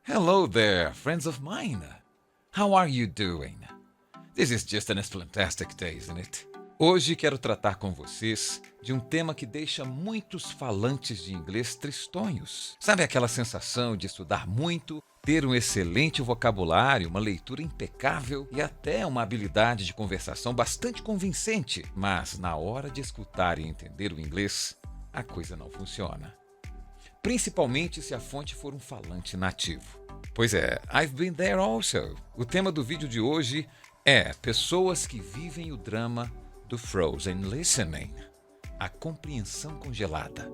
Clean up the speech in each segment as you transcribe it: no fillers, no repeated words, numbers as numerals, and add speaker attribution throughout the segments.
Speaker 1: Hello there, friends of mine. How are you doing? This is just a fantastic day, isn't it? Hoje quero tratar com vocês de um tema que deixa muitos falantes de inglês tristonhos. Sabe aquela sensação de estudar muito, ter um excelente vocabulário, uma leitura impecável e até uma habilidade de conversação bastante convincente, mas na hora de escutar e entender o inglês, a coisa não funciona. Principalmente se a fonte for um falante nativo. Pois é, I've been there also. O tema do vídeo de hoje é pessoas que vivem o drama do frozen listening, a compreensão congelada.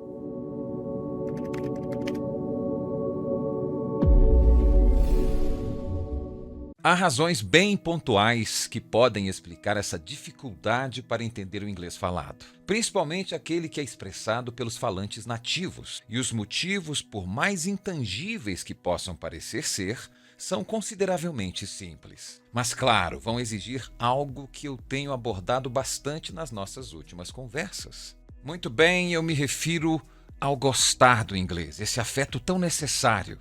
Speaker 1: Há razões bem pontuais que podem explicar essa dificuldade para entender o inglês falado, principalmente aquele que é expressado pelos falantes nativos, e os motivos, por mais intangíveis que possam parecer ser, são consideravelmente simples. Mas, claro, vão exigir algo que eu tenho abordado bastante nas nossas últimas conversas. Muito bem, eu me refiro ao gostar do inglês, esse afeto tão necessário,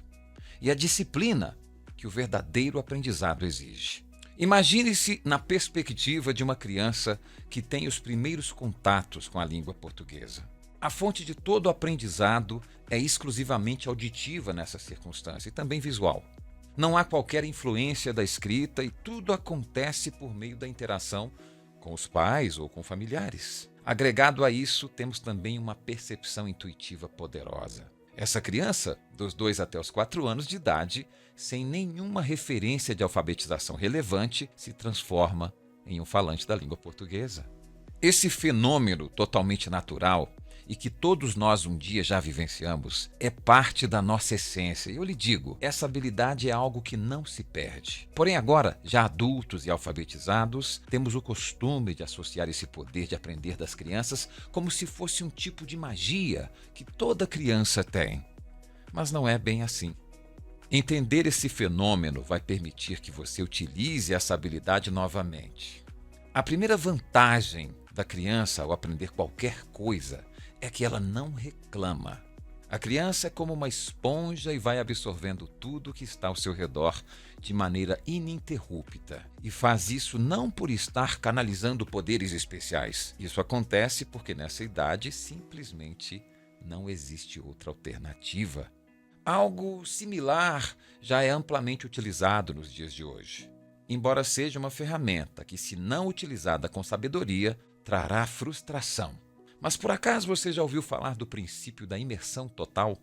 Speaker 1: e a disciplina que o verdadeiro aprendizado exige. Imagine-se na perspectiva de uma criança que tem os primeiros contatos com a língua portuguesa. A fonte de todo o aprendizado é exclusivamente auditiva nessa circunstância e também visual. Não há qualquer influência da escrita e tudo acontece por meio da interação com os pais ou com familiares. Agregado a isso, temos também uma percepção intuitiva poderosa. Essa criança, dos 2 até os 4 anos de idade, sem nenhuma referência de alfabetização relevante, se transforma em um falante da língua portuguesa. Esse fenômeno totalmente natural e que todos nós um dia já vivenciamos é parte da nossa essência. E eu lhe digo, essa habilidade é algo que não se perde. Porém agora, já adultos e alfabetizados, temos o costume de associar esse poder de aprender das crianças como se fosse um tipo de magia que toda criança tem. Mas não é bem assim. Entender esse fenômeno vai permitir que você utilize essa habilidade novamente. A primeira vantagem da criança ao aprender qualquer coisa é que ela não reclama. A criança é como uma esponja e vai absorvendo tudo que está ao seu redor de maneira ininterrupta. E faz isso não por estar canalizando poderes especiais. Isso acontece porque nessa idade simplesmente não existe outra alternativa. Algo similar já é amplamente utilizado nos dias de hoje. Embora seja uma ferramenta que, se não utilizada com sabedoria, trará frustração. Mas por acaso você já ouviu falar do princípio da imersão total?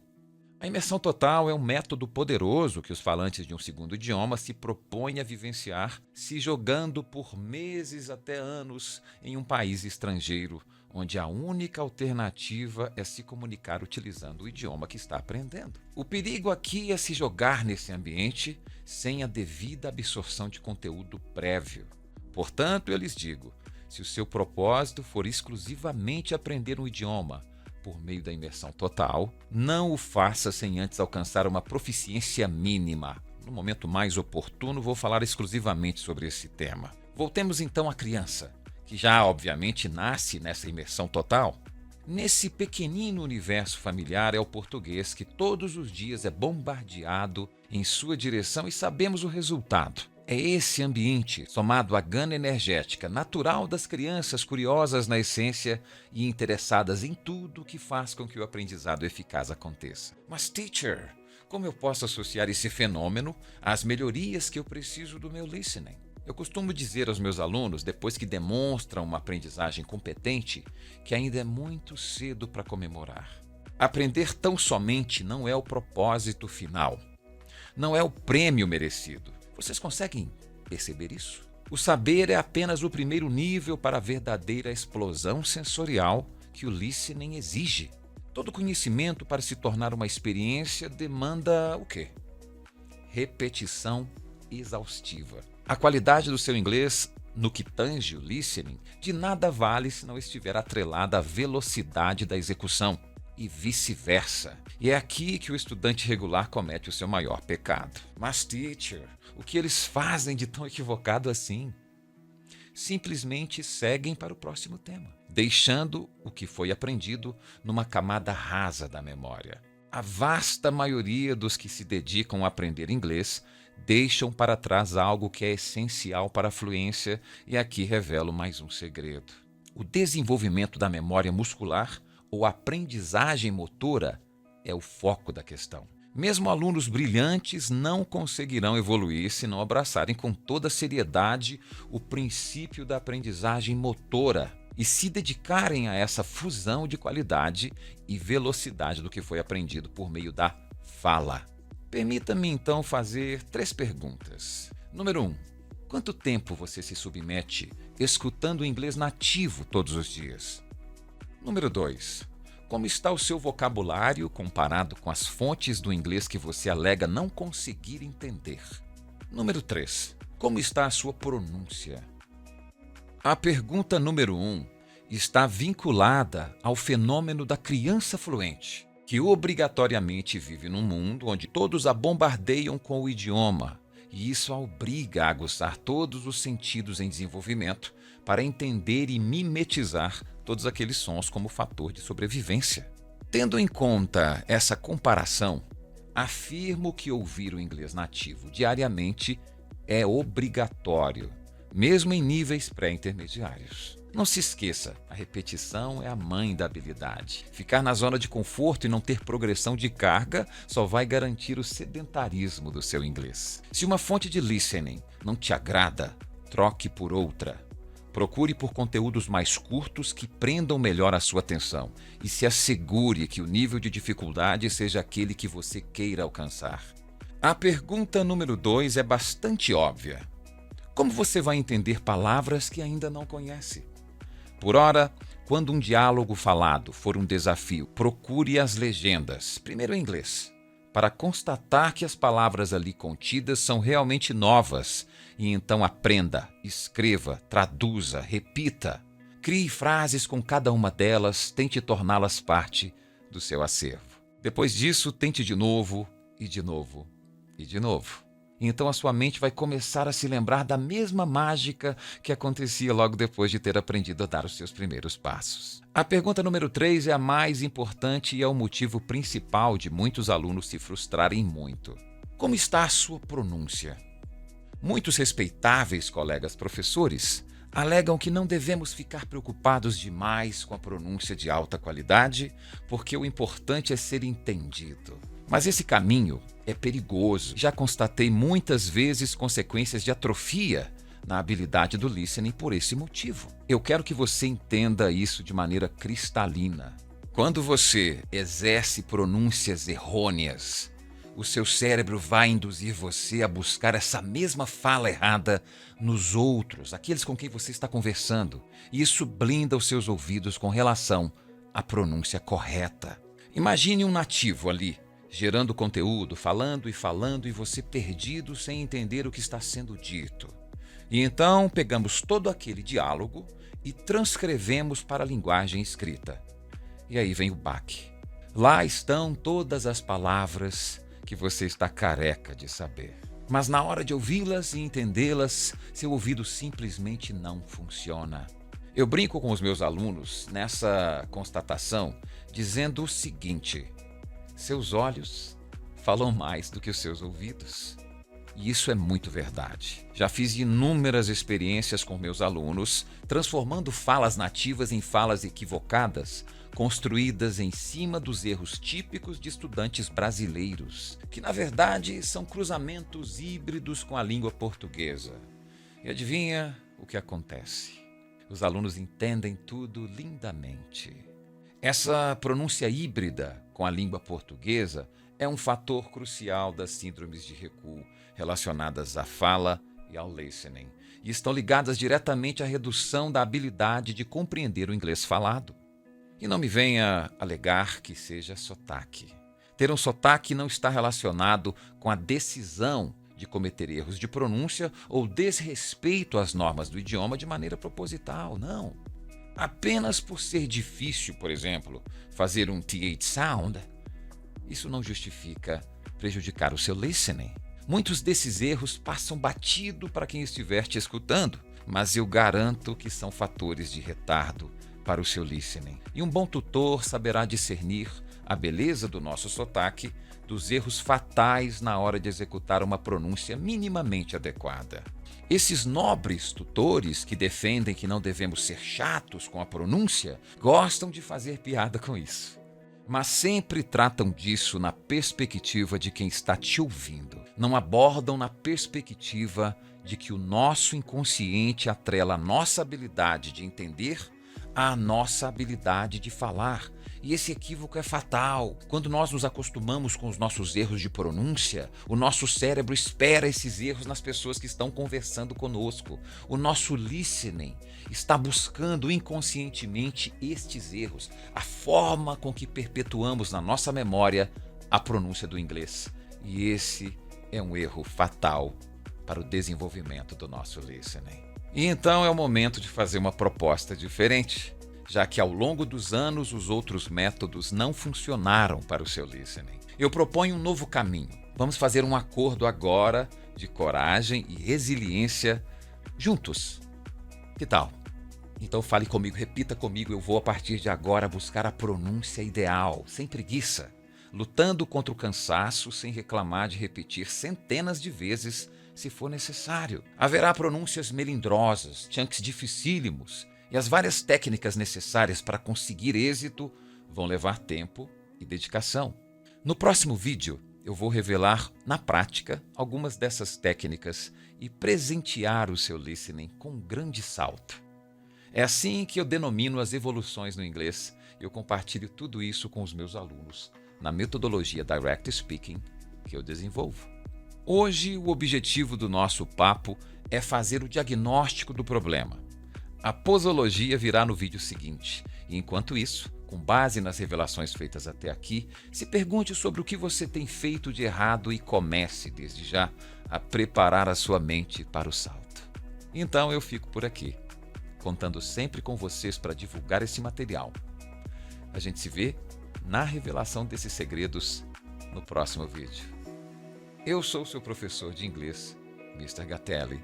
Speaker 1: A imersão total é um método poderoso que os falantes de um segundo idioma se propõem a vivenciar, se jogando por meses até anos em um país estrangeiro, onde a única alternativa é se comunicar utilizando o idioma que está aprendendo. O perigo aqui é se jogar nesse ambiente sem a devida absorção de conteúdo prévio. Portanto, eu lhes digo, se o seu propósito for exclusivamente aprender um idioma por meio da imersão total, não o faça sem antes alcançar uma proficiência mínima. No momento mais oportuno, vou falar exclusivamente sobre esse tema. Voltemos então à criança, que já obviamente nasce nessa imersão total. Nesse pequenino universo familiar é o português que todos os dias é bombardeado em sua direção e sabemos o resultado. É esse ambiente, somado à gana energética natural das crianças curiosas na essência e interessadas em tudo que faz com que o aprendizado eficaz aconteça. Mas, teacher, como eu posso associar esse fenômeno às melhorias que eu preciso do meu listening? Eu costumo dizer aos meus alunos, depois que demonstram uma aprendizagem competente, que ainda é muito cedo para comemorar. Aprender tão somente não é o propósito final. Não é o prêmio merecido. Vocês conseguem perceber isso? O saber é apenas o primeiro nível para a verdadeira explosão sensorial que o listening exige. Todo conhecimento, para se tornar uma experiência, demanda o quê? Repetição exaustiva. A qualidade do seu inglês, no que tange o listening, de nada vale se não estiver atrelada à velocidade da execução. E vice-versa. E é aqui que o estudante regular comete o seu maior pecado. Mas, teacher, o que eles fazem de tão equivocado assim? Simplesmente seguem para o próximo tema, deixando o que foi aprendido numa camada rasa da memória. A vasta maioria dos que se dedicam a aprender inglês deixam para trás algo que é essencial para a fluência, e aqui revelo mais um segredo. O desenvolvimento da memória muscular ou aprendizagem motora é o foco da questão. Mesmo alunos brilhantes não conseguirão evoluir se não abraçarem com toda seriedade o princípio da aprendizagem motora e se dedicarem a essa fusão de qualidade e velocidade do que foi aprendido por meio da fala. Permita-me então fazer 3 perguntas. Número 1. Quanto tempo você se submete escutando o inglês nativo todos os dias? Número 2. Como está o seu vocabulário comparado com as fontes do inglês que você alega não conseguir entender? Número 3. Como está a sua pronúncia? A pergunta número 1 está vinculada ao fenômeno da criança fluente, que obrigatoriamente vive num mundo onde todos a bombardeiam com o idioma, e isso a obriga a aguçar todos os sentidos em desenvolvimento para entender e mimetizar todos aqueles sons como fator de sobrevivência. Tendo em conta essa comparação, afirmo que ouvir o inglês nativo diariamente é obrigatório, mesmo em níveis pré-intermediários. Não se esqueça, a repetição é a mãe da habilidade. Ficar na zona de conforto e não ter progressão de carga só vai garantir o sedentarismo do seu inglês. Se uma fonte de listening não te agrada, troque por outra. Procure por conteúdos mais curtos que prendam melhor a sua atenção e se assegure que o nível de dificuldade seja aquele que você queira alcançar. A pergunta número 2 é bastante óbvia. Como você vai entender palavras que ainda não conhece? Por ora, quando um diálogo falado for um desafio, procure as legendas, primeiro em inglês, para constatar que as palavras ali contidas são realmente novas, e então aprenda, escreva, traduza, repita. Crie frases com cada uma delas, tente torná-las parte do seu acervo. Depois disso, tente de novo, e de novo, e de novo. Então a sua mente vai começar a se lembrar da mesma mágica que acontecia logo depois de ter aprendido a dar os seus primeiros passos. A pergunta número 3 é a mais importante e é o motivo principal de muitos alunos se frustrarem muito. Como está a sua pronúncia? Muitos respeitáveis colegas professores alegam que não devemos ficar preocupados demais com a pronúncia de alta qualidade, porque o importante é ser entendido. Mas esse caminho é perigoso. Já constatei muitas vezes consequências de atrofia na habilidade do listening por esse motivo. Eu quero que você entenda isso de maneira cristalina. Quando você exerce pronúncias errôneas, o seu cérebro vai induzir você a buscar essa mesma fala errada nos outros, aqueles com quem você está conversando, e isso blinda os seus ouvidos com relação à pronúncia correta. Imagine um nativo ali, gerando conteúdo, falando e você perdido sem entender o que está sendo dito. E então pegamos todo aquele diálogo e transcrevemos para a linguagem escrita. E aí vem o baque. Lá estão todas as palavras que você está careca de saber. Mas na hora de ouvi-las e entendê-las, seu ouvido simplesmente não funciona. Eu brinco com os meus alunos nessa constatação, dizendo o seguinte: seus olhos falam mais do que os seus ouvidos. E isso é muito verdade. Já fiz inúmeras experiências com meus alunos, transformando falas nativas em falas equivocadas, construídas em cima dos erros típicos de estudantes brasileiros, que na verdade são cruzamentos híbridos com a língua portuguesa. E adivinha o que acontece? Os alunos entendem tudo lindamente. Essa pronúncia híbrida com a língua portuguesa é um fator crucial das síndromes de recuo relacionadas à fala e ao listening, e estão ligadas diretamente à redução da habilidade de compreender o inglês falado. E não me venha alegar que seja sotaque. Ter um sotaque não está relacionado com a decisão de cometer erros de pronúncia ou desrespeito às normas do idioma de maneira proposital, não. Apenas por ser difícil, por exemplo, fazer um TH sound, isso não justifica prejudicar o seu listening. Muitos desses erros passam batido para quem estiver te escutando, mas eu garanto que são fatores de retardo para o seu listening. E um bom tutor saberá discernir a beleza do nosso sotaque dos erros fatais na hora de executar uma pronúncia minimamente adequada. Esses nobres tutores que defendem que não devemos ser chatos com a pronúncia gostam de fazer piada com isso. Mas sempre tratam disso na perspectiva de quem está te ouvindo. Não abordam na perspectiva de que o nosso inconsciente atrela a nossa habilidade de entender à nossa habilidade de falar. E esse equívoco é fatal. Quando nós nos acostumamos com os nossos erros de pronúncia, o nosso cérebro espera esses erros nas pessoas que estão conversando conosco. O nosso listening está buscando inconscientemente estes erros, a forma com que perpetuamos na nossa memória a pronúncia do inglês. E esse é um erro fatal para o desenvolvimento do nosso listening. E então é o momento de fazer uma proposta diferente, já que ao longo dos anos os outros métodos não funcionaram para o seu listening. Eu proponho um novo caminho. Vamos fazer um acordo agora de coragem e resiliência juntos. Que tal? Então fale comigo, repita comigo, eu vou a partir de agora buscar a pronúncia ideal, sem preguiça, lutando contra o cansaço sem reclamar de repetir centenas de vezes se for necessário. Haverá pronúncias melindrosas, chunks dificílimos, e as várias técnicas necessárias para conseguir êxito vão levar tempo e dedicação. No próximo vídeo, eu vou revelar na prática algumas dessas técnicas e presentear o seu listening com um grande salto. É assim que eu denomino as evoluções no inglês. Eu compartilho tudo isso com os meus alunos na metodologia Direct Speaking que eu desenvolvo. Hoje, o objetivo do nosso papo é fazer o diagnóstico do problema. A posologia virá no vídeo seguinte. E enquanto isso, com base nas revelações feitas até aqui, se pergunte sobre o que você tem feito de errado e comece, desde já, a preparar a sua mente para o salto. Então eu fico por aqui, contando sempre com vocês para divulgar esse material. A gente se vê na revelação desses segredos no próximo vídeo. Eu sou seu professor de inglês, Mr. Gatelli,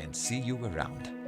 Speaker 1: and see you around.